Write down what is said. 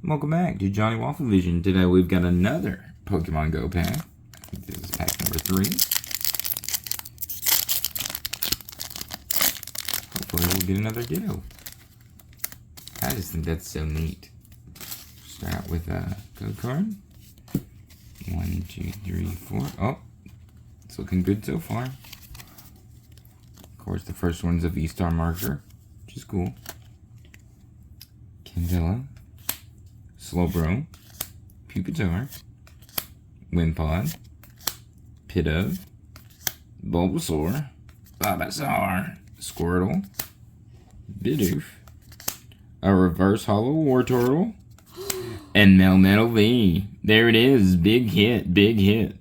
Welcome back to Johnny WaffleVision. Today we've got another Pokemon Go pack. I think this is pack number 3. Hopefully we'll get another Ditto. I just think that's so neat. Start out with a code card. 1, 2, 3, 4. Oh, it's looking good so far. Of course, the first one's a V-Star marker, which is cool. Canvilla. Slowbro, Pupitar, Wimpod, Pidove, Bulbasaur, Bulbasaur, Squirtle, Bidoof, a reverse hollow Wartortle, and Melmetal V. There it is, big hit, big hit.